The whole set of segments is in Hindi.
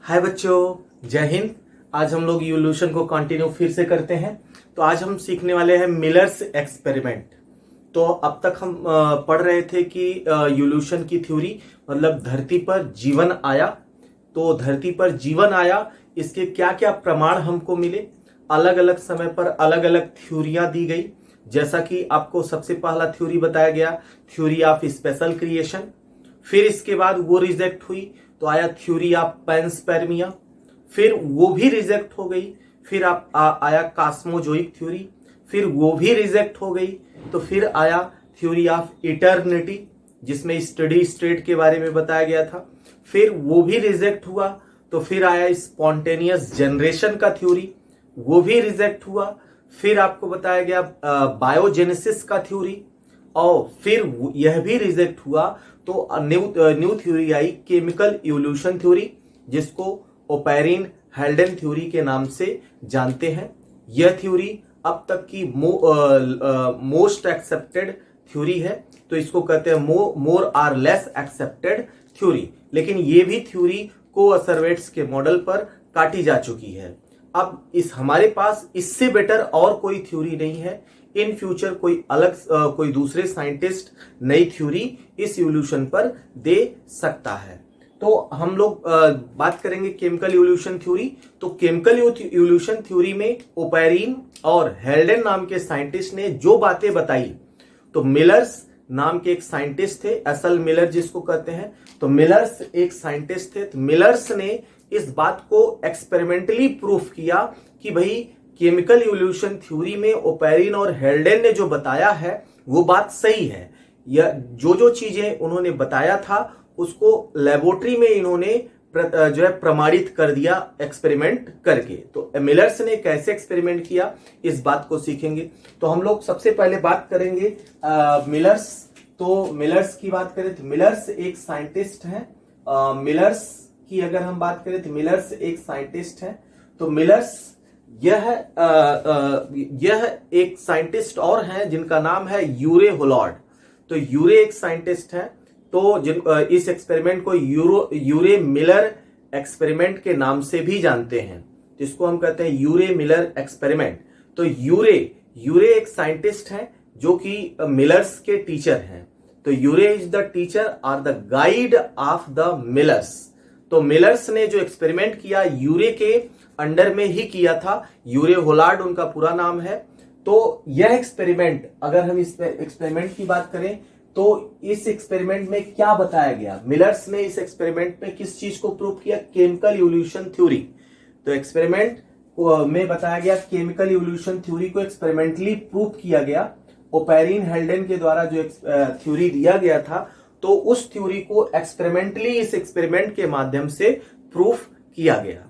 हाय बच्चों, जय हिंद। आज हम लोग इवोल्यूशन को कंटिन्यू फिर से करते हैं। तो आज हम सीखने वाले हैं मिलर्स एक्सपेरिमेंट। तो अब तक हम पढ़ रहे थे कि इवोल्यूशन की थ्योरी मतलब धरती पर जीवन आया। तो धरती पर जीवन आया, इसके क्या क्या प्रमाण हमको मिले, अलग अलग समय पर अलग अलग थ्योरियां दी गई। जैसा कि आपको सबसे पहला थ्योरी बताया गया, थ्योरी ऑफ स्पेशल क्रिएशन। फिर इसके बाद वो रिजेक्ट हुई तो आया थ्योरी ऑफ पैंसपेर्मिया, फिर वो भी रिजेक्ट हो गई। फिर आया कॉस्मोजोइक थ्योरी, फिर वो भी रिजेक्ट हो गई। तो फिर आया थ्योरी ऑफ इटर्निटी, जिसमें स्टडी स्टेट के बारे में बताया गया था, फिर वो भी रिजेक्ट हुआ। तो फिर आया स्पॉन्टेनियस जनरेशन का थ्योरी, वो भी रिजेक्ट हुआ। फिर आपको बताया गया बायोजेनेसिस का थ्योरी, और फिर यह भी रिजेक्ट हुआ। तो न्यू थ्योरी आई केमिकल इवोल्यूशन थ्योरी, जिसको ओपेरिन हेल्डेन थ्योरी के नाम से जानते हैं। यह थ्योरी अब तक की मोस्ट एक्सेप्टेड थ्योरी है। तो इसको कहते हैं मोर आर लेस एक्सेप्टेड थ्योरी। लेकिन ये भी थ्योरी कोअसर्वेट्स के मॉडल पर काटी जा चुकी है। अब हमारे पास इससे बेटर और कोई थ्योरी नहीं है। इन फ्यूचर कोई अलग कोई दूसरे साइंटिस्ट नई थ्योरी इस इवोल्यूशन पर दे सकता है। तो हम लोग बात करेंगे केमिकल इवोल्यूशन थ्योरी। तो केमिकल इवोल्यूशन थ्योरी में ओपेरिन और हेल्डेन नाम के साइंटिस्ट ने जो बातें बताई, तो मिलर्स नाम के एक साइंटिस्ट थे, एसल मिलर जिसको कहते हैं। तो मिलर्स एक साइंटिस्ट थे। तो मिलर्स ने इस बात को एक्सपेरिमेंटली प्रूफ किया कि भाई केमिकल इवोल्यूशन थ्योरी में ओपेरिन और हेल्डेन ने जो बताया है वो बात सही है। या जो चीजें उन्होंने बताया था उसको लेबोरेटरी में इन्होंने जो है प्रमाणित कर दिया एक्सपेरिमेंट करके। तो मिलर्स ने कैसे एक्सपेरिमेंट किया इस बात को सीखेंगे। तो हम लोग सबसे पहले बात करेंगे मिलर्स। तो मिलर्स की बात करें तो मिलर्स एक साइंटिस्ट है। मिलर्स की अगर हम बात करें तो मिलर्स एक साइंटिस्ट है। तो मिलर्स यह एक साइंटिस्ट और हैं जिनका नाम है यूरे होलार्ड। तो यूरे एक साइंटिस्ट है। तो इस एक्सपेरिमेंट को यूरे मिलर एक्सपेरिमेंट के नाम से भी जानते हैं, जिसको हम कहते हैं यूरे मिलर एक्सपेरिमेंट। तो यूरे एक साइंटिस्ट है जो कि मिलर्स के टीचर हैं। तो यूरे इज द टीचर और the guide of the millers. तो मिलर्स ने जो एक्सपेरिमेंट किया यूरे के अंडर में ही किया था। यूरे होलार्ड उनका पूरा नाम है। तो यह एक्सपेरिमेंट, अगर हम इस एक्सपेरिमेंट की बात करें तो इस एक्सपेरिमेंट में क्या बताया गया, मिलर्स ने इस एक्सपेरिमेंट में किस चीज को प्रूव किया, केमिकल इवोल्यूशन थ्योरी। तो एक्सपेरिमेंट में बताया गया केमिकल इवोल्यूशन थ्योरी को एक्सपेरिमेंटली प्रूव किया गया। ओपेरिन हेल्डेन के द्वारा जो थ्योरी दिया गया था, तो उस थ्योरी को एक्सपेरिमेंटली इस एक्सपेरिमेंट के माध्यम से प्रूफ किया गया।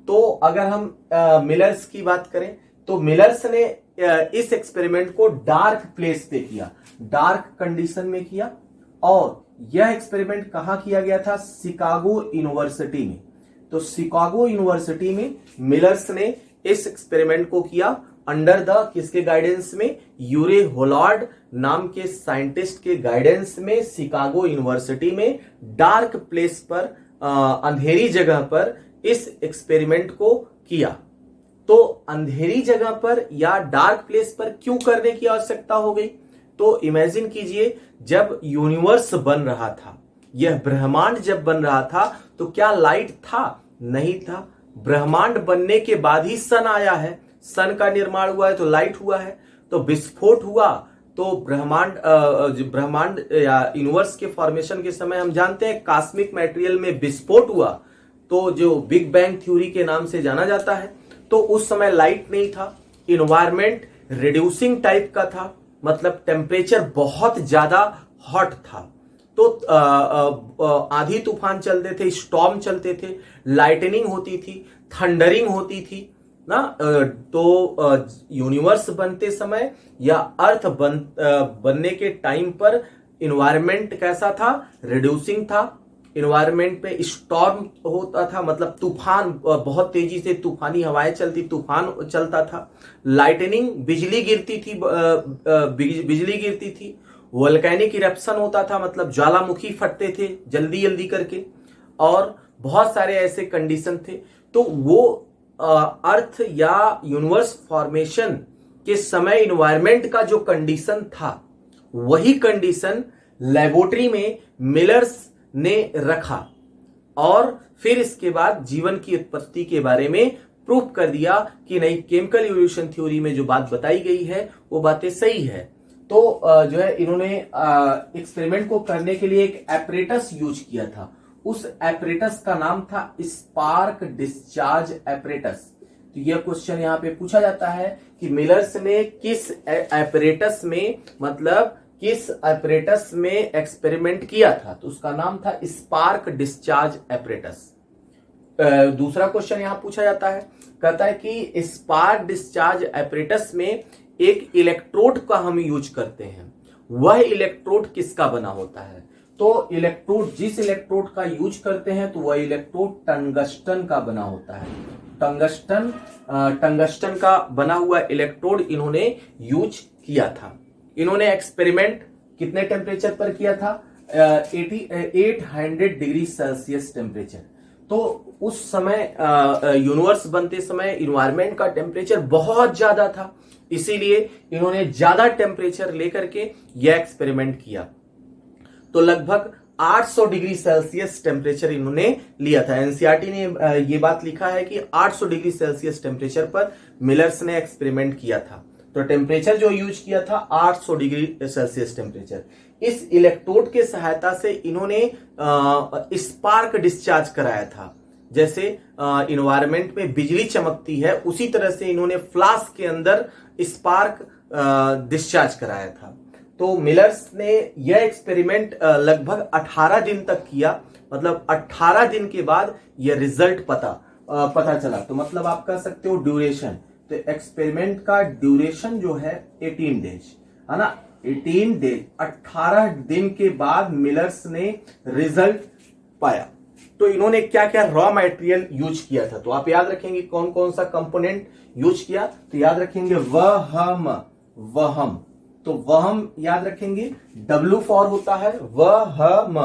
तो अगर हम मिलर्स की बात करें तो मिलर्स ने इस एक्सपेरिमेंट को डार्क प्लेस पे किया, डार्क कंडीशन में किया। और यह एक्सपेरिमेंट कहां किया गया था, शिकागो यूनिवर्सिटी में। तो शिकागो यूनिवर्सिटी में मिलर्स ने इस एक्सपेरिमेंट को किया अंडर द किसके गाइडेंस में, यूरे होलार्ड नाम के साइंटिस्ट के गाइडेंस में। शिकागो यूनिवर्सिटी में डार्क प्लेस पर, अंधेरी जगह पर इस एक्सपेरिमेंट को किया। तो अंधेरी जगह पर या डार्क प्लेस पर क्यों करने की आवश्यकता हो गई, तो इमेजिन कीजिए जब यूनिवर्स बन रहा था, यह ब्रह्मांड जब बन रहा था, तो क्या लाइट था, नहीं था। ब्रह्मांड बनने के बाद ही सन आया है, सन का निर्माण हुआ है तो लाइट हुआ है। तो विस्फोट हुआ तो ब्रह्मांड या यूनिवर्स के फॉर्मेशन के समय हम जानते हैं कॉस्मिक मटेरियल में विस्फोट हुआ, तो जो बिग बैंग थ्योरी के नाम से जाना जाता है। तो उस समय लाइट नहीं था, इन्वायरमेंट रिड्यूसिंग टाइप का था, मतलब टेम्परेचर बहुत ज्यादा हॉट था। तो आंधी तूफान चलते थे, स्टॉर्म चलते थे, लाइटनिंग होती थी, थंडरिंग होती थी ना। तो यूनिवर्स बनते समय या अर्थ बनने के टाइम पर इन्वायरमेंट कैसा था, रिड्यूसिंग था। इन्वायरमेंट में स्टॉर्म होता था, मतलब तूफान, बहुत तेजी से तूफानी हवाएं चलती, तूफान चलता था। लाइटनिंग, बिजली गिरती थी। वोल्केनिक इरप्शन होता था, मतलब ज्वालामुखी फटते थे जल्दी जल्दी करके। और बहुत सारे ऐसे कंडीशन थे। तो वो अर्थ या यूनिवर्स फॉर्मेशन के समय इन्वायरमेंट का जो कंडीशन था, वही कंडीशन लेबोरेटरी में मिलर्स ने रखा और फिर इसके बाद जीवन की उत्पत्ति के बारे में प्रूव कर दिया कि नहीं, केमिकल इवोल्यूशन थ्योरी में जो बात बताई गई है वो बातें सही है। तो जो है इन्होंने एक्सपेरिमेंट को करने के लिए एक एपरेटस यूज किया था। उस एपरेटस का नाम था स्पार्क डिस्चार्ज एपरेटस। तो यह क्वेश्चन यहां पे पूछा जाता है कि मिलर्स ने किस एपरेटस में, मतलब किस एपरेटस में एक्सपेरिमेंट किया था, तो उसका नाम था स्पार्क डिस्चार्ज एपरेटस। दूसरा क्वेश्चन यहां पूछा जाता है, कहता है कि स्पार्क डिस्चार्ज एपरेटस में एक इलेक्ट्रोड का हम यूज करते हैं, वह इलेक्ट्रोड किसका बना होता है? तो इलेक्ट्रोड, जिस इलेक्ट्रोड का यूज करते हैं तो वह इलेक्ट्रोड टंगस्टन का बना होता है। टंगस्टन का बना हुआ इलेक्ट्रोड इन्होंने यूज किया था। इन्होंने एक्सपेरिमेंट कितने टेम्परेचर पर किया था? 800 डिग्री सेल्सियस टेम्परेचर। तो उस समय यूनिवर्स बनते समय इन्वायरमेंट का टेम्परेचर बहुत ज्यादा था, इसीलिए इन्होंने ज्यादा टेम्परेचर लेकर के यह एक्सपेरिमेंट किया। तो लगभग 800 डिग्री सेल्सियस टेम्परेचर इन्होंने लिया था। एनसीईआरटी ने यह बात लिखा है कि 800 डिग्री सेल्सियस टेम्परेचर पर मिलर्स ने एक्सपेरिमेंट किया था। तो टेम्परेचर जो यूज किया था 800 डिग्री सेल्सियस टेम्परेचर। इस इलेक्ट्रोड के सहायता से इन्होंने स्पार्क डिस्चार्ज कराया था। जैसे इन्वायरमेंट में बिजली चमकती है, उसी तरह से इन्होंने फ्लास्क के अंदर स्पार्क डिस्चार्ज कराया था। तो मिलर्स ने यह एक्सपेरिमेंट लगभग 18 दिन तक किया, मतलब 18 दिन के बाद यह रिजल्ट पता चला। तो मतलब आप कह सकते हो ड्यूरेशन, तो एक्सपेरिमेंट का ड्यूरेशन जो है 18 डेज है ना, 18 डेज, 18 दिन के बाद मिलर्स ने रिजल्ट पाया। तो इन्होंने क्या क्या रॉ मटेरियल यूज किया था, तो आप याद रखेंगे कौन कौन सा कंपोनेंट यूज किया। तो याद रखेंगे वहम, तो वहम याद रखेंगे। W फॉर होता है वहम,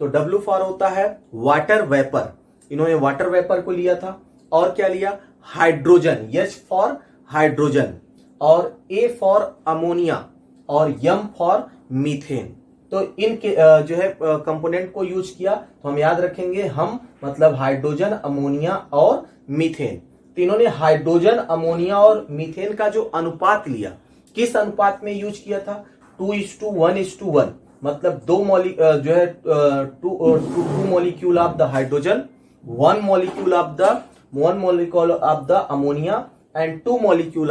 तो W फॉर होता है वाटर वेपर, इन्होंने वाटर वेपर को लिया था। और क्या लिया? हाइड्रोजन, H फॉर हाइड्रोजन, और A फॉर अमोनिया, और M फॉर मीथेन। तो इनके जो है कंपोनेंट को यूज किया। तो हम याद रखेंगे, हम मतलब हाइड्रोजन, अमोनिया और मीथेन। तो इन्होंने हाइड्रोजन, अमोनिया और मीथेन का जो अनुपात लिया, किस अनुपात में यूज किया था? 2:1:1, मतलब दो molecule of the hydrogen, 1 molecule of the ammonia and 2 molecule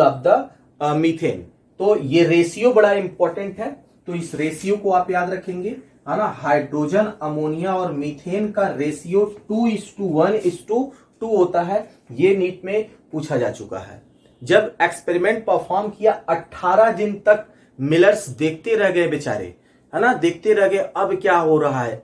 of the methane. तो ये रेशियो बड़ा इंपॉर्टेंट है, तो इस रेशियो को आप याद रखेंगे, है ना। हाइड्रोजन, अमोनिया और मीथेन का रेशियो 2:1:2 होता है। ये नीट में पूछा जा चुका है। जब एक्सपेरिमेंट परफॉर्म किया, 18 दिन तक मिलर्स देखते रह गए बेचारे, है ना, देखते रह गए अब क्या हो रहा है।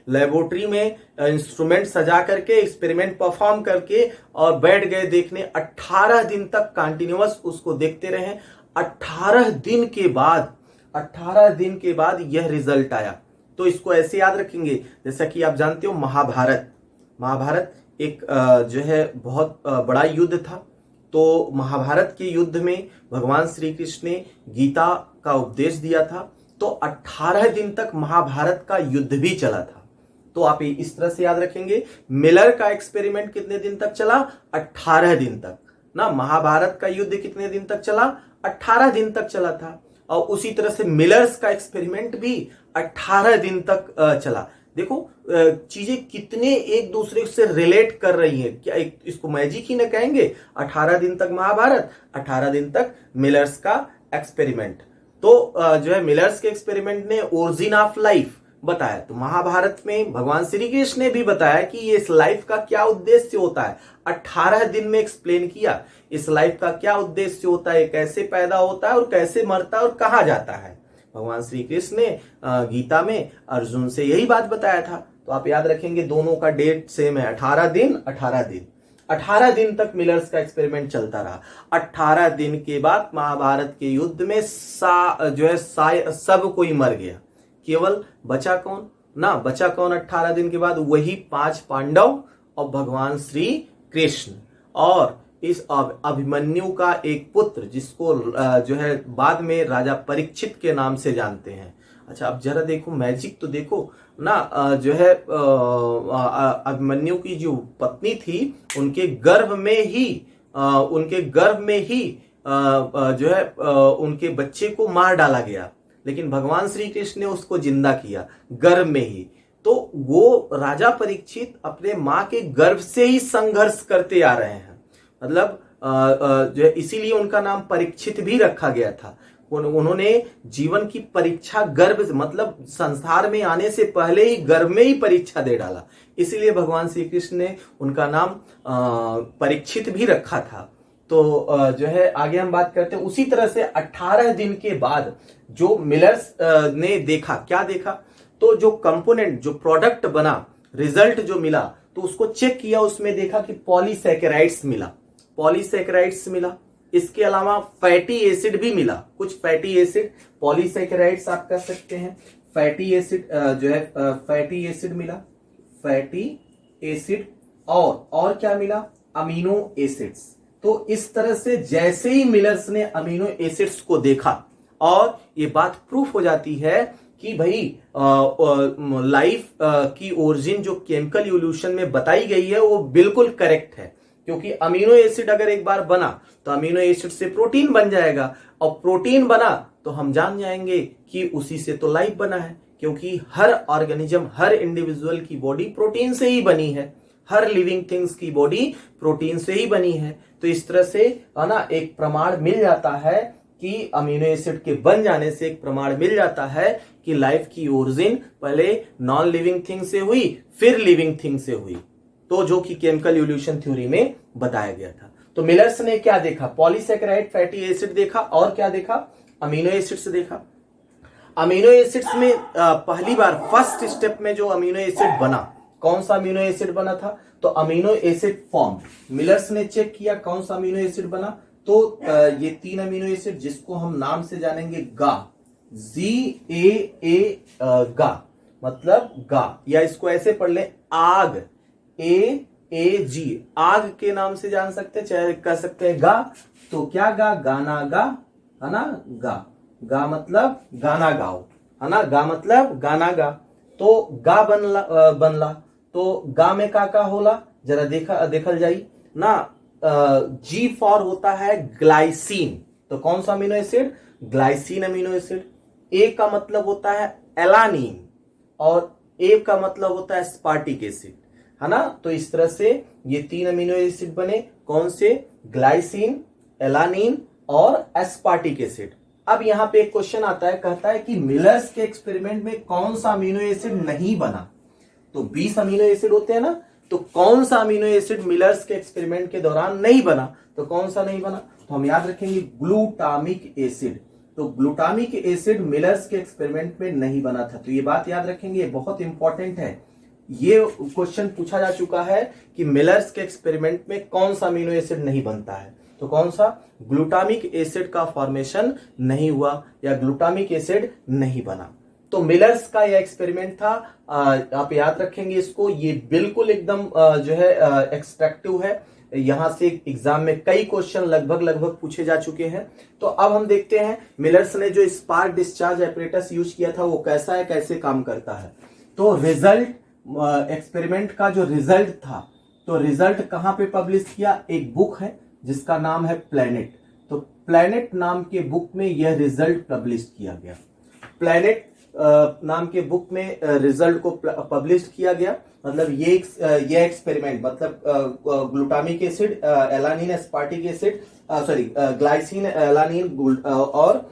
लेबोरेटरी में इंस्ट्रूमेंट सजा करके एक्सपेरिमेंट परफॉर्म करके और बैठ गए देखने। 18 दिन तक कंटिन्यूअस उसको देखते रहे। 18 दिन के बाद यह रिजल्ट आया। तो इसको ऐसे याद रखेंगे, जैसा कि आप जानते हो महाभारत एक जो है बहुत बड़ा युद्ध था। तो महाभारत के युद्ध में भगवान श्री कृष्ण ने गीता का उपदेश दिया था। तो 18 दिन तक महाभारत का युद्ध भी चला था। तो आप इस तरह से याद रखेंगे, मिलर का एक्सपेरिमेंट कितने दिन तक चला? 18 दिन तक ना। महाभारत का युद्ध कितने दिन तक चला? 18 दिन तक चला था। और उसी तरह से मिलर्स का एक्सपेरिमेंट भी 18 दिन तक चला। देखो चीजें कितने एक दूसरे से रिलेट कर रही हैं, क्या इसको मैजिक ही न कहेंगे? 18 दिन तक महाभारत, 18 दिन तक मिलर्स का एक्सपेरिमेंट। तो जो है मिलर्स के एक्सपेरिमेंट ने ओरिजिन ऑफ लाइफ बताया। तो महाभारत में भगवान श्री कृष्ण ने भी बताया कि ये इस लाइफ का क्या उद्देश्य होता है। 18 दिन में एक्सप्लेन किया इस लाइफ का क्या उद्देश्य होता है, कैसे पैदा होता है और कैसे मरता है और कहाँ जाता है। भगवान श्री कृष्ण ने गीता में अर्जुन से यही बात बताया था। तो आप याद रखेंगे दोनों का डेट सेम है, 18 दिन। 18 दिन तक मिलर्स का एक्सपेरिमेंट चलता रहा। 18 दिन के बाद महाभारत के युद्ध में सब कोई मर गया, केवल बचा कौन? ना, बचा कौन 18 दिन के बाद? वही 5 पांडव और भगवान श्री कृष्ण, और इस अभिमन्यु का एक पुत्र जिसको जो है बाद में राजा परीक्षित के नाम से जानते हैं। अच्छा, अब जरा देखो मैजिक तो देखो ना, जो है अभिमन्यु की जो पत्नी थी उनके गर्भ में ही जो है उनके बच्चे को मार डाला गया, लेकिन भगवान श्री कृष्ण ने उसको जिंदा किया गर्भ में ही। तो वो राजा परीक्षित अपने माँ के गर्भ से ही संघर्ष करते आ रहे हैं, मतलब जो है इसीलिए उनका नाम परीक्षित भी रखा गया था। उन्होंने जीवन की परीक्षा गर्भ, मतलब संसार में आने से पहले ही गर्भ में ही परीक्षा दे डाला, इसीलिए भगवान श्री कृष्ण ने उनका नाम परीक्षित भी रखा था। तो जो है आगे हम बात करते हैं। उसी तरह से 18 दिन के बाद जो मिलर्स ने देखा, क्या देखा? तो जो कंपोनेंट, जो प्रोडक्ट बना, रिजल्ट जो मिला, तो उसको चेक किया, उसमें देखा कि पॉलीसैकेराइड्स मिला, इसके अलावा फैटी एसिड भी मिला, कुछ फैटी एसिड, पॉलीसैकेराइड्स आप कह सकते हैं, फैटी एसिड जो है फैटी एसिड मिला, फैटी एसिड, और क्या मिला? Amino acids. तो इस तरह से जैसे ही मिलर्स ने अमीनो एसिड्स को देखा, और ये बात प्रूफ हो जाती है कि भाई लाइफ की ओरिजिन जो केमिकल इवोल्यूशन में बताई गई है वो बिल्कुल करेक्ट है, क्योंकि अमीनो एसिड अगर एक बार बना तो अमीनो एसिड से प्रोटीन बन जाएगा, और प्रोटीन बना तो हम जान जाएंगे कि उसी से तो लाइफ बना है, क्योंकि हर ऑर्गेनिज्म, हर इंडिविजुअल की बॉडी प्रोटीन से ही बनी है, हर लिविंग थिंग्स की बॉडी प्रोटीन से ही बनी है। तो इस तरह से ना एक प्रमाण मिल जाता है कि अमीनो एसिड के बन जाने से एक प्रमाण मिल जाता है कि लाइफ की ओरिजिन पहले नॉन लिविंग थिंग से हुई, फिर लिविंग थिंग से हुई, तो जो कि केमिकल इवोल्यूशन थ्योरी में बताया गया था। तो मिलर्स ने क्या देखा? पॉलीसैकेराइड, फैटी एसिड देखा, और क्या देखा? अमीनो एसिड्स देखा। अमीनो एसिड्स में पहली बार फर्स्ट स्टेप में जो अमीनो एसिड बना, कौन सा अमीनो एसिड बना था? तो अमीनो एसिड फॉर्म, मिलर्स ने चेक किया कौन सा अमीनो एसिड बना, तो ये 3 अमीनो एसिड जिसको हम नाम से जानेंगे गा, GAA, गा मतलब गा, या इसको ऐसे पढ़ ले आग, AAG, आग के नाम से जान सकते हैं, चाहे कह सकते हैं गा। तो क्या गा? गाना गा, है ना, गा मतलब गाना गाओ, है ना, गा मतलब गाना गा। तो गा बनला, तो गा में का होला, जरा देखल जाई ना। G फॉर होता है ग्लाइसिन, तो कौन सा amino acid? Glycine amino acid. A का मतलब होता है एलानीन, और A का मतलब होता है स्पार्टिक एसिड, है ना। तो इस तरह से ये 3 अमीनो एसिड बने, कौन से? ग्लाइसिन, एलानीन और एस्पार्टिक एसिड। अब यहां पे एक क्वेश्चन आता है, कहता है कि मिलर्स के एक्सपेरिमेंट में कौन सा अमीनो एसिड नहीं बना? तो 20 अमीनो एसिड होते हैं ना, तो कौन सा अमीनो एसिड मिलर्स के एक्सपेरिमेंट के दौरान नहीं बना? तो कौन सा नहीं बना? तो हम याद रखेंगे ग्लूटामिक एसिड। तो ग्लूटामिक एसिड मिलर्स के एक्सपेरिमेंट में नहीं बना था, तो ये बात याद रखेंगे, ये बहुत इंपॉर्टेंट है। ये क्वेश्चन पूछा जा चुका है कि मिलर्स के एक्सपेरिमेंट में कौन सा अमीनो एसिड नहीं बनता है, तो कौन सा? ग्लूटामिक एसिड का फॉर्मेशन नहीं हुआ, या ग्लूटामिक एसिड नहीं बना। तो मिलर्स का यह एक्सपेरिमेंट था, आप याद रखेंगे इसको, ये बिल्कुल एकदम जो है एक्सट्रैक्टिव है। यहां से एग्जाम में कई क्वेश्चन लगभग पूछे जा चुके हैं। तो अब हम देखते हैं मिलर्स ने जो स्पार्क डिस्चार्ज एपरेटस यूज किया था वो कैसा है, कैसे काम करता है। तो रिजल्ट, एक्सपेरिमेंट का जो रिजल्ट था, तो रिजल्ट कहां पे पब्लिश किया? एक बुक है जिसका नाम है प्लैनेट। तो प्लैनेट नाम के बुक में यह रिजल्ट पब्लिश किया गया। प्लैनेट नाम के बुक में रिजल्ट को पब्लिश किया गया, मतलब ये एक्सपेरिमेंट, मतलब glutamic acid, alanine, aspartic acid, glycine, alanine और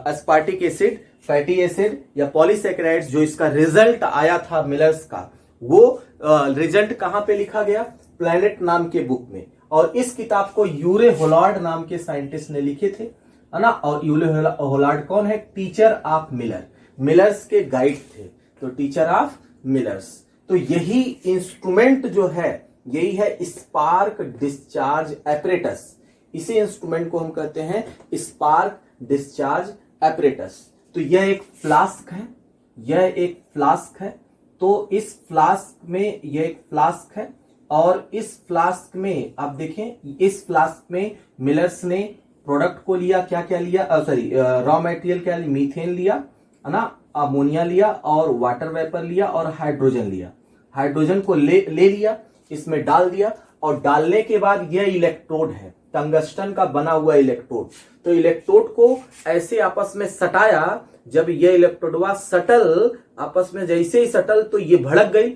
एस्पार्टिक एसिड, फैटी एसिड या पॉलीसैकेराइड्स, जो इसका रिजल्ट आया था मिलर्स का, वो रिजल्ट कहां पे लिखा गया? प्लैनेट नाम के बुक में। और इस किताब को यूरे होलार्ड नाम के साइंटिस्ट ने लिखे थे, है ना। और यूरे होलार्ड कौन है? टीचर ऑफ मिलर, मिलर्स के गाइड थे, तो टीचर ऑफ मिलर्स। तो यही इंस्ट्रूमेंट जो है, यही है स्पार्क डिस्चार्ज एपरेटस। इसी इंस्ट्रूमेंट को हम कहते हैं स्पार्क डिस्चार्ज एपरेटस। तो यह एक फ्लास्क है, यह एक फ्लास्क है, तो इस फ्लास्क में, ये एक फ्लास्क है और इस फ्लास्क में आप देखें, इस फ्लास्क में मिलर्स ने प्रोडक्ट को लिया, क्या क्या लिया, सॉरी रॉ मटेरियल क्या लिया, मीथेन लिया है ना, अमोनिया लिया और वाटर वेपर लिया और हाइड्रोजन लिया। हाइड्रोजन को ले लिया, इसमें डाल दिया और डालने के बाद यह इलेक्ट्रोड है, टंगस्टन का बना हुआ इलेक्ट्रोड। तो इलेक्ट्रोड को ऐसे आपस में सटाया, जब यह इलेक्ट्रोडवा सटल, आपस में जैसे ही सटल तो ये भड़क गई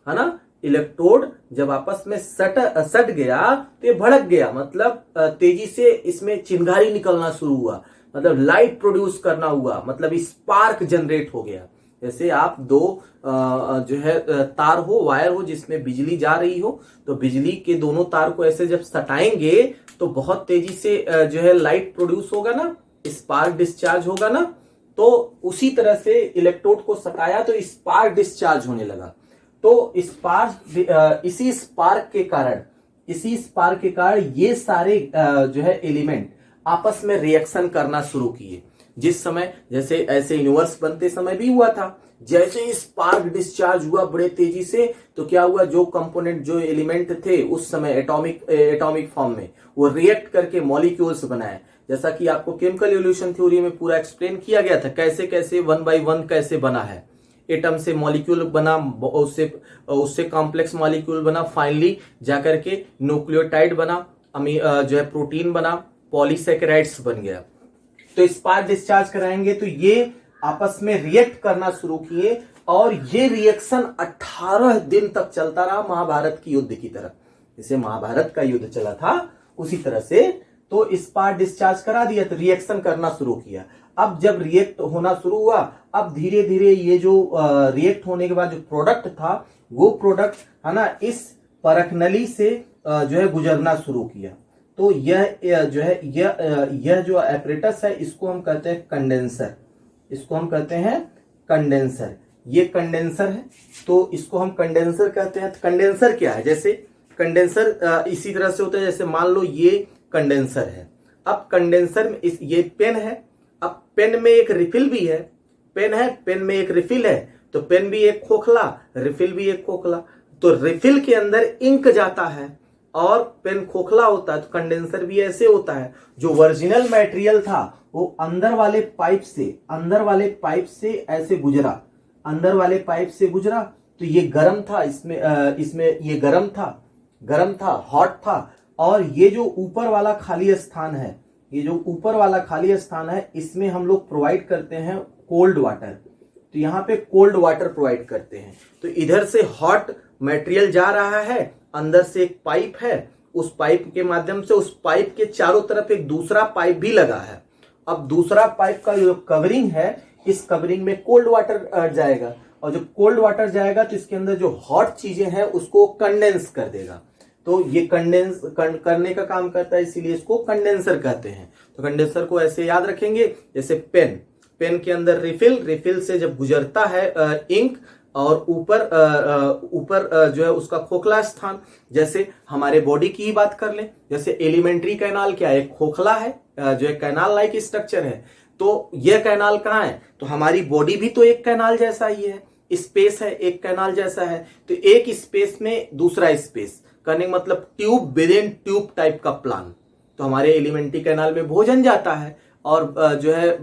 है ना। इलेक्ट्रोड जब आपस में सट गया तो ये भड़क गया, मतलब तेजी से इसमें चिंगारी निकलना शुरू हुआ, मतलब लाइट प्रोड्यूस करना हुआ, मतलब स्पार्क जनरेट हो गया। जैसे आप दो जो है तार हो, वायर हो, जिसमें बिजली जा रही हो, तो बिजली के दोनों तार को ऐसे जब सटाएंगे तो बहुत तेजी से जो है लाइट प्रोड्यूस होगा ना, स्पार्क डिस्चार्ज होगा ना। तो उसी तरह से इलेक्ट्रोड को सटाया तो स्पार्क डिस्चार्ज होने लगा। तो इसी स्पार्क के कारण ये सारे जो है एलिमेंट आपस में रिएक्शन करना शुरू किए। जिस समय, जैसे ऐसे यूनिवर्स बनते समय भी हुआ था, जैसे ही स्पार्क डिस्चार्ज हुआ बड़े तेजी से, तो क्या हुआ, जो कंपोनेंट, जो एलिमेंट थे उस समय एटॉमिक फॉर्म में, वो रिएक्ट करके मॉलिक्यूल्स बनाए। जैसा कि आपको केमिकल इवोल्यूशन थ्योरी में पूरा एक्सप्लेन किया गया था, कैसे कैसे 1 by 1 कैसे बना है। एटम से मॉलिक्यूल बना, उससे कॉम्प्लेक्स मॉलिक्यूल बना, फाइनली जाकर के न्यूक्लियोटाइड बना, जो है प्रोटीन बना, पॉलीसेकेराइड्स बन गया। तो स्पार्क डिस्चार्ज कराएंगे तो ये आपस में रिएक्ट करना शुरू किए और ये रिएक्शन 18 दिन तक चलता रहा, महाभारत की युद्ध की तरह। जैसे महाभारत का युद्ध चला था उसी तरह से। तो स्पार्क डिस्चार्ज करा दिया तो रिएक्शन करना शुरू किया। अब जब रिएक्ट होना शुरू हुआ, अब धीरे धीरे ये जो रिएक्ट होने के बाद जो प्रोडक्ट था, वो प्रोडक्ट है ना, इस परखनली से जो है गुजरना शुरू किया। तो यह जो है, यह जो एपरेटस है, इसको हम कहते हैं कंडेंसर। इसको हम कहते हैं कंडेंसर। ये कंडेंसर है, तो इसको हम कंडेंसर कहते हैं। कंडेंसर क्या है, जैसे कंडेंसर इसी तरह से होता है, जैसे मान लो ये कंडेंसर है। अब कंडेंसर में ये पेन है, अब पेन में एक रिफिल भी है, पेन है, पेन में एक रिफिल है, तो पेन भी एक खोखला, रिफिल भी एक खोखला। तो रिफिल के अंदर इंक जाता है और पेन खोखला होता है, तो कंडेंसर भी ऐसे होता है। जो ओरिजिनल मटेरियल था वो अंदर वाले पाइप से ऐसे गुजरा, अंदर वाले पाइप से गुजरा, तो ये गर्म था, इसमें ये गर्म था, हॉट था। और ये जो ऊपर वाला खाली स्थान है, ये जो ऊपर वाला खाली स्थान है, इसमें हम लोग प्रोवाइड करते हैं कोल्ड वाटर। तो यहाँ पे कोल्ड वाटर प्रोवाइड करते हैं। तो इधर से हॉट मटेरियल जा रहा है, अंदर से एक पाइप है, उस पाइप के माध्यम से, उस पाइप के चारों तरफ एक दूसरा पाइप भी लगा है। अब दूसरा पाइप का जो कवरिंग है, इस कवरिंग में कोल्ड वाटर जाएगा, और जब कोल्ड वाटर जाएगा तो इसके अंदर जो हॉट चीजें हैं उसको कंडेंस कर देगा। तो ये कंडेंस करने का काम करता है, इसीलिए इसको कंडेंसर कहते हैं। तो कंडेंसर को ऐसे याद रखेंगे, जैसे पेन के अंदर रिफिल से जब गुजरता है इंक, और ऊपर जो है उसका खोखला स्थान। जैसे हमारे बॉडी की ही बात कर लें, जैसे एलिमेंट्री कैनाल क्या है, खोखला है, जो है कैनाल लाइक स्ट्रक्चर है। तो यह कैनाल कहाँ है, तो हमारी बॉडी भी तो एक कैनाल जैसा ही है, स्पेस है, एक कैनाल जैसा है। तो एक स्पेस में दूसरा स्पेस करने का मतलब tube with in tube type का प्लान। तो हमारे एलिमेंट्री कैनाल में भोजन जाता है, और जो है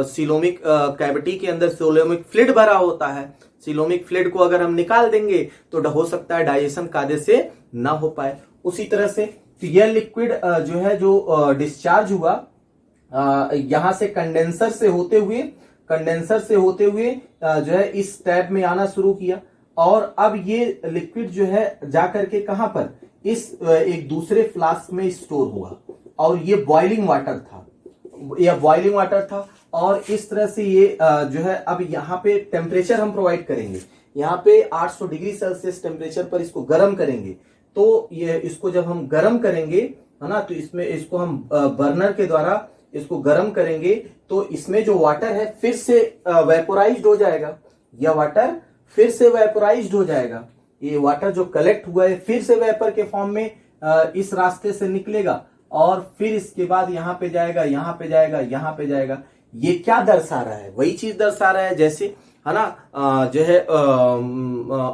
सिलोमिक कैविटी के अंदर सिलोमिक फ्लूइड भरा होता है। सिलोमिक फ्लूइड को अगर हम निकाल देंगे तो हो सकता है डाइजेशन कायदे से ना हो पाए। उसी तरह से तो यह लिक्विड जो है, जो डिस्चार्ज हुआ यहां से कंडेंसर से होते हुए जो है इस टैब में आना शुरू किया। और अब ये लिक्विड जो है जाकर के कहां पर, इस एक दूसरे फ्लास्क में स्टोर हुआ, और ये बॉइलिंग वाटर था। और इस तरह से ये जो है, अब यहाँ पे टेम्परेचर हम प्रोवाइड करेंगे, यहाँ पे 800 डिग्री सेल्सियस टेम्परेचर पर इसको गर्म करेंगे। तो ये इसको जब हम गर्म करेंगे है ना, तो इसको हम बर्नर के द्वारा इसको गर्म करेंगे, तो इसमें जो वाटर है फिर से वेपोराइज्ड हो जाएगा। यह वाटर फिर से वेपोराइज्ड हो जाएगा। ये वाटर जो कलेक्ट हुआ है फिर से वेपर के फॉर्म में इस रास्ते से निकलेगा, और फिर इसके बाद यहाँ पे जाएगा, यहाँ पे जाएगा। ये क्या दर्शा रहा है, वही चीज दर्शा रहा है जैसे है ना, जो है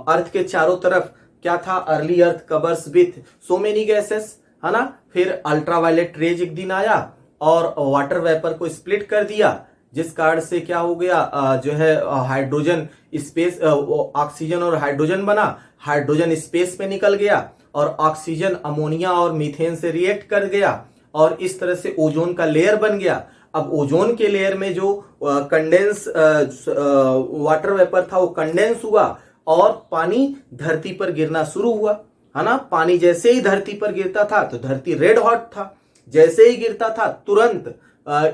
अर्थ के चारों तरफ क्या था, early earth covers with so many gases, है ना। फिर अल्ट्रावायलेट रेज एक दिन आया और वाटर वेपर को स्प्लिट कर दिया, जिस कारण से क्या हो गया, जो है हाइड्रोजन स्पेस, ऑक्सीजन और हाइड्रोजन बना, हाइड्रोजन स्पेस में निकल गया और ऑक्सीजन अमोनिया और मीथेन से रिएक्ट कर गया और इस तरह से ओजोन का लेयर बन गया। अब ओजोन के लेयर में जो कंडेंस वाटर वेपर था वो कंडेंस हुआ और पानी धरती पर गिरना शुरू हुआ, है ना। पानी जैसे ही धरती पर गिरता था तो धरती रेड हॉट था, जैसे ही गिरता था तुरंत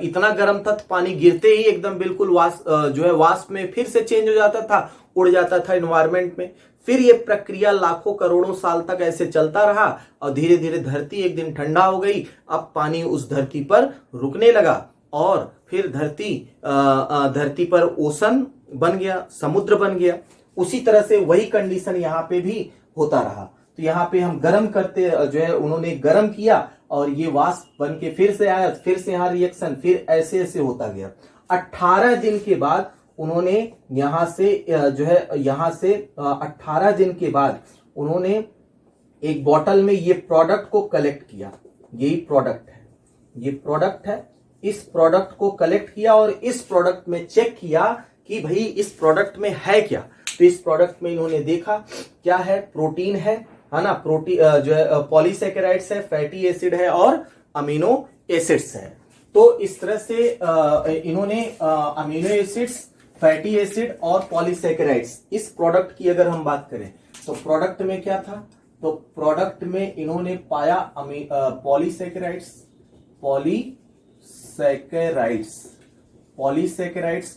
इतना गर्म था, पानी गिरते ही एकदम बिल्कुल जो है वाष्प में फिर से चेंज हो जाता था, उड़ जाता था एनवायरमेंट में। फिर ये प्रक्रिया लाखों करोड़ों साल तक ऐसे चलता रहा और धीरे धीरे धरती एक दिन ठंडा हो गई। अब पानी उस धरती पर रुकने लगा और फिर धरती पर ओशन बन गया, समुद्र बन गया। उसी तरह से वही कंडीशन यहाँ पे भी होता रहा। तो यहाँ पे हम गर्म करते जो है उन्होंने गर्म किया और ये वाष्प बन के फिर से आया, फिर से यहाँ रिएक्शन, फिर ऐसे ऐसे होता गया। 18 दिन के बाद उन्होंने यहां से जो है यहां से 18 दिन के बाद उन्होंने एक बॉटल में ये प्रोडक्ट को कलेक्ट किया। यही प्रोडक्ट है, ये प्रोडक्ट है। इस प्रोडक्ट को कलेक्ट किया और इस प्रोडक्ट में चेक किया कि भाई इस प्रोडक्ट में है क्या। तो इस प्रोडक्ट में इन्होंने देखा क्या है, प्रोटीन है ना, प्रोटीन जो है पॉलीसैकेराइड्स है, फैटी एसिड है और अमीनो एसिड्स है। तो इस तरह से इन्होंने अमीनो एसिड्स, फैटी एसिड और पॉलीसैकेराइड्स, इस प्रोडक्ट की अगर हम बात करें तो प्रोडक्ट में क्या था, तो प्रोडक्ट में इन्होंने पाया पॉलीसैकेराइड्स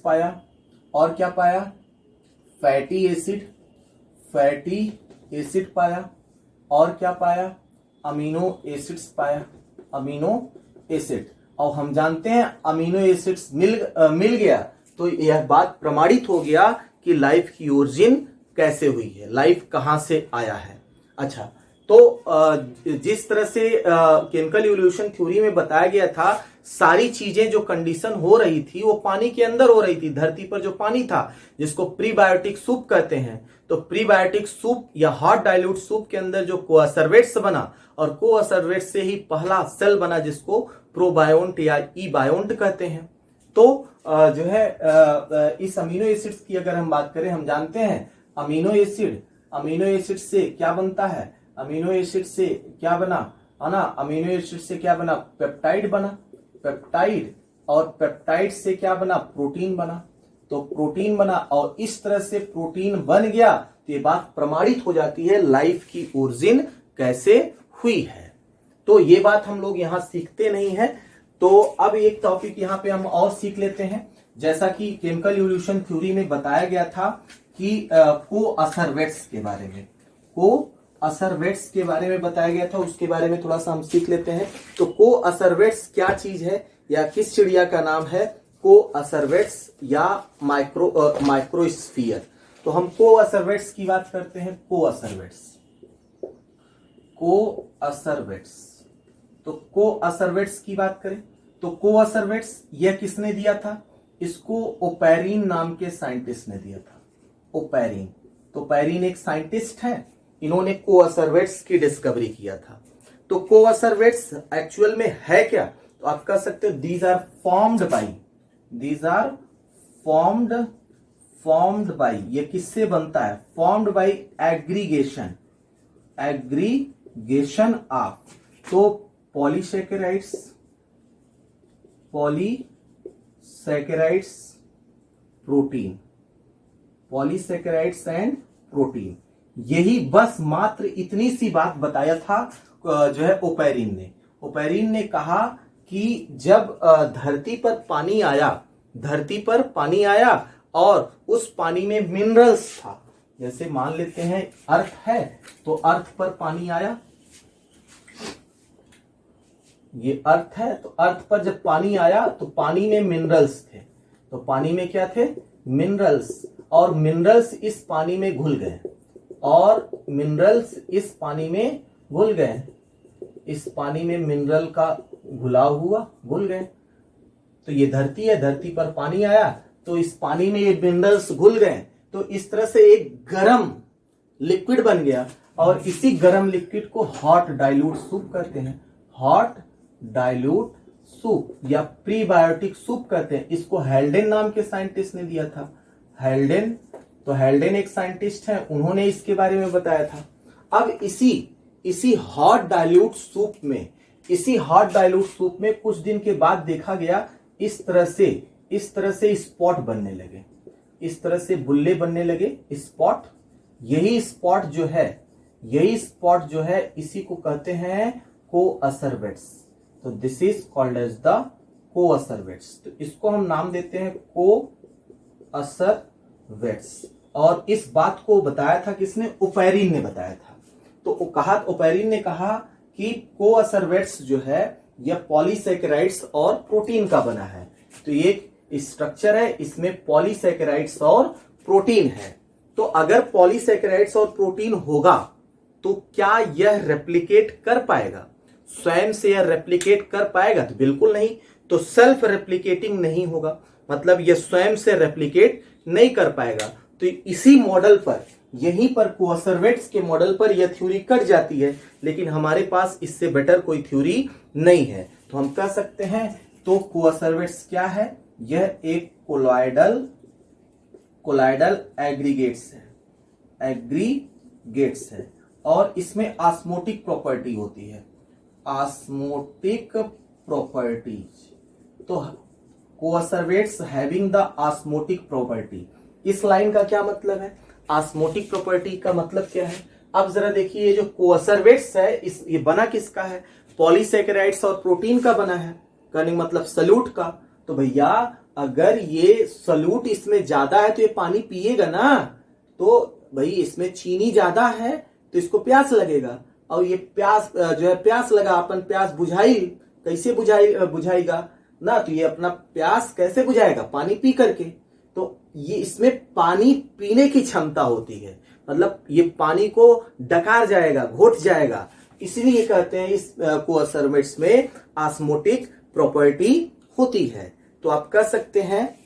पाया और क्या पाया, फैटी एसिड पाया और क्या पाया, अमीनो एसिड्स पाया, अमीनो एसिड। और हम जानते हैं अमीनो एसिड्स मिल गया तो यह बात प्रमाणित हो गया कि लाइफ की ओरिजिन कैसे हुई है, लाइफ कहां से आया है। अच्छा, तो जिस तरह से केमिकल इवोल्यूशन थ्योरी में बताया गया था, सारी चीजें जो कंडीशन हो रही थी वो पानी के अंदर हो रही थी। धरती पर जो पानी था जिसको प्रीबायोटिक सूप कहते हैं, तो प्रीबायोटिक सूप या हॉट डाइल्यूट सूप के अंदर जो कोअसर्वेट्स बना और कोअसर्वेट्स से ही पहला सेल बना जिसको प्रोबायोन्ट या ई बायोन्ट कहते हैं। तो जो है इस अमीनो एसिड्स की अगर हम बात करें, हम जानते हैं अमीनो एसिड से क्या बनता है, अमीनो एसिड से क्या बना, है ना, अमीनो एसिड से क्या बना, पेप्टाइड बना, पेप्टाइड, और पेप्टाइड से क्या बना, प्रोटीन बना। तो प्रोटीन बना और इस तरह से प्रोटीन बन गया तो ये बात प्रमाणित हो जाती है लाइफ की ओरिजिन कैसे हुई है। तो ये बात हम लोग यहां सीखते नहीं है। तो अब एक टॉपिक यहां पे हम और सीख लेते हैं। जैसा कि केमिकल इवोल्यूशन थ्योरी में बताया गया था कि कोअसर्वेट्स के बारे में, कोअसर्वेट्स के बारे में बताया गया था, उसके बारे में थोड़ा सा हम सीख लेते हैं। तो कोअसर्वेट्स क्या चीज है या किस चिड़िया का नाम है, कोअसर्वेट्स या माइक्रोस्फीयर। तो हम कोअसर्वेट्स की बात करते हैं, कोअसर्वेट्स। तो कोअसर्वेट्स की बात करें तो कोअसर्वेट्स यह किसने दिया था, इसको ओपैरिन नाम के साइंटिस्ट ने दिया था, ओपैरिन। तो ओपैरिन एक साइंटिस्ट है, इन्होंने कोअसर्वेट्स की डिस्कवरी किया था। तो कोअसर्वेट्स एक्चुअल में है क्या, तो आप कह सकते हो दीज आर फॉर्म्ड बाई, ये किससे बनता है, फॉर्म्ड बाई एग्रीगेशन ऑफ, तो polysaccharides protein, polysaccharides and protein. यही बस मात्र इतनी सी बात बताया था जो है ओपैरिन ने कहा कि जब धरती पर पानी आया और उस पानी में मिनरल्स था, जैसे मान लेते हैं अर्थ है तो अर्थ पर पानी आया, ये अर्थ है तो अर्थ पर जब पानी आया तो पानी में मिनरल्स थे। तो पानी में क्या थे, मिनरल्स, और मिनरल्स इस पानी में घुल गए, इस पानी में मिनरल का घुलाव हुआ, घुल गए। तो ये धरती है, धरती पर पानी आया तो इस पानी में ये मिनरल्स घुल गए, तो इस तरह से एक गर्म लिक्विड बन गया और इसी गर्म लिक्विड को हॉट डाइल्यूट सूप कहते हैं। हॉट डाइल्यूट सूप या प्रीबायोटिक सूप कहते हैं। इसको हेल्डेन नाम के साइंटिस्ट ने दिया था। हेल्डेन, तो हेल्डेन एक साइंटिस्ट है, उन्होंने इसके बारे में बताया था। अब इसी हॉट डाइल्यूट सूप में कुछ दिन के बाद देखा गया इस तरह से स्पॉट बनने लगे, इस तरह से बुल्ले बनने लगे, स्पॉट। यही स्पॉट जो है इसी को कहते हैं कोअसरवेट्स। तो this is called as the coacervates. तो इसको हम नाम देते हैं कोअसरवेट्स। और इस बात को बताया था किसने? ओपेरिन ने बताया था। तो ओपेरिन ने कहा कि कोअसरवेट्स जो है यह पॉलीसैकेराइड्स और प्रोटीन का बना है। तो ये एक स्ट्रक्चर है, इसमें पॉलीसैकेराइड्स और प्रोटीन है। तो अगर पॉलीसैकेराइड्स और प्रोटीन होगा तो क्या यह रेप्लिकेट कर पाएगा? स्वयं से यह रेप्लिकेट कर पाएगा? तो बिल्कुल नहीं। तो सेल्फ रेप्लिकेटिंग नहीं होगा, मतलब यह स्वयं से रेप्लिकेट नहीं कर पाएगा। तो इसी मॉडल पर, यहीं पर कोअसरवेट्स के मॉडल पर यह थ्योरी कट जाती है, लेकिन हमारे पास इससे बेटर कोई थ्योरी नहीं है। तो हम कह सकते हैं तो कोअसरवेट्स क्या है? यह एक कोलाइडल एग्रीगेट्स है और इसमें ऑस्मोटिक प्रॉपर्टी होती है। Osmotic properties. तो कोअसरवेट्स हैविंग द ऑस्मोटिक प्रॉपर्टी, इस लाइन का क्या मतलब है? ऑस्मोटिक प्रॉपर्टी का मतलब क्या है? अब जरा देखिए, ये जो कोअसरवेट्स है ये बना किसका है? पॉलीसैकेराइड्स और प्रोटीन का बना है, कहने मतलब सल्यूट का। तो भैया अगर ये सल्यूट इसमें ज्यादा है तो ये पानी पिएगा ना। तो भाई इसमें चीनी ज्यादा है तो इसको प्यास लगेगा, और ये प्यास जो है प्यास लगा, अपन प्यास कैसे बुझाएगा ना? तो ये अपना प्यास कैसे बुझाएगा? पानी पी करके। तो ये इसमें पानी पीने की क्षमता होती है, मतलब ये पानी को डकार जाएगा, घोट जाएगा। इसलिए कहते हैं इस कोअसरवेट्स में ऑस्मोटिक प्रॉपर्टी होती है। तो आप कह सकते हैं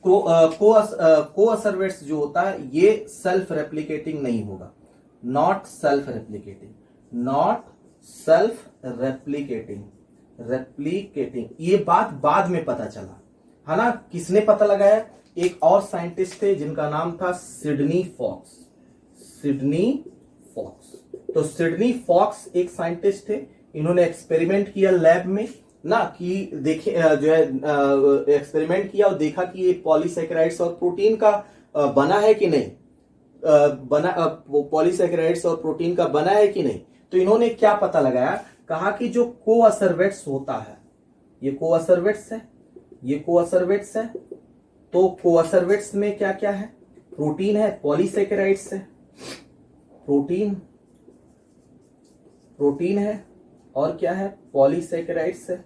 कोअसरवेट्स जो होता है ये सेल्फ रेप्लिकेटिंग नहीं होगा। Not self replicating. ये बात बाद में पता चला है ना। किसने पता लगाया? एक और साइंटिस्ट थे जिनका नाम था सिडनी फॉक्स। तो सिडनी फॉक्स एक साइंटिस्ट थे, इन्होंने एक्सपेरिमेंट किया लैब में ना, कि देखे जो है एक्सपेरिमेंट किया और देखा कि ये पॉलीसैकेराइड्स और प्रोटीन का बना है कि नहीं, पॉलीसैकेराइड्स और प्रोटीन का बना है कि नहीं। तो इन्होंने क्या पता लगाया? कहा कि जो कोअसरवेट्स होता है, ये कोअसरवेट्स है। तो कोअसरवेट्स में क्या क्या है? प्रोटीन है, पॉलीसैकेराइड्स है, प्रोटीन है, और क्या है? पॉलीसैकेराइड्स है,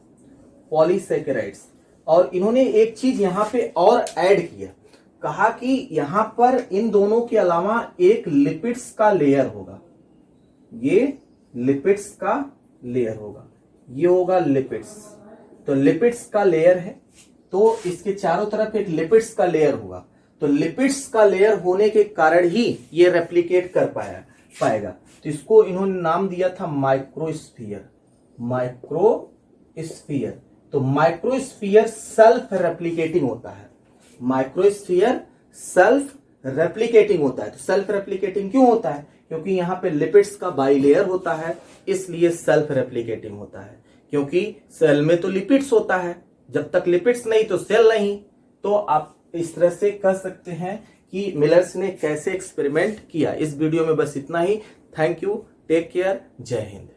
और इन्होंने एक चीज यहां पे और ऐड किया, कहा कि यहां पर इन दोनों के अलावा एक लिपिड्स का लेयर होगा। ये लिपिड्स का लेयर होगा, ये होगा लिपिड्स। तो लिपिड्स का लेयर है, तो इसके चारों तरफ एक लिपिड्स का लेयर होगा। तो लिपिड्स का लेयर होने के कारण ही ये रेप्लिकेट कर पाएगा। तो इसको इन्होंने नाम दिया था माइक्रोस्फीयर। तो माइक्रोस्फीयर सेल्फ रेप्लिकेटिंग होता है। तो सेल्फ रेप्लिकेटिंग क्यों होता है? क्योंकि यहाँ पे लिपिड्स का बाइलेयर होता है, इसलिए सेल्फ रेप्लिकेटिंग होता है। क्योंकि सेल में तो लिपिड्स होता है, जब तक लिपिड्स नहीं तो सेल नहीं। तो आप इस तरह से कह सकते हैं कि मिलर्स ने कैसे एक्सपेरिमेंट किया। इस वीडियो में बस इतना ही। थैंक यू, टेक केयर, जय हिंद।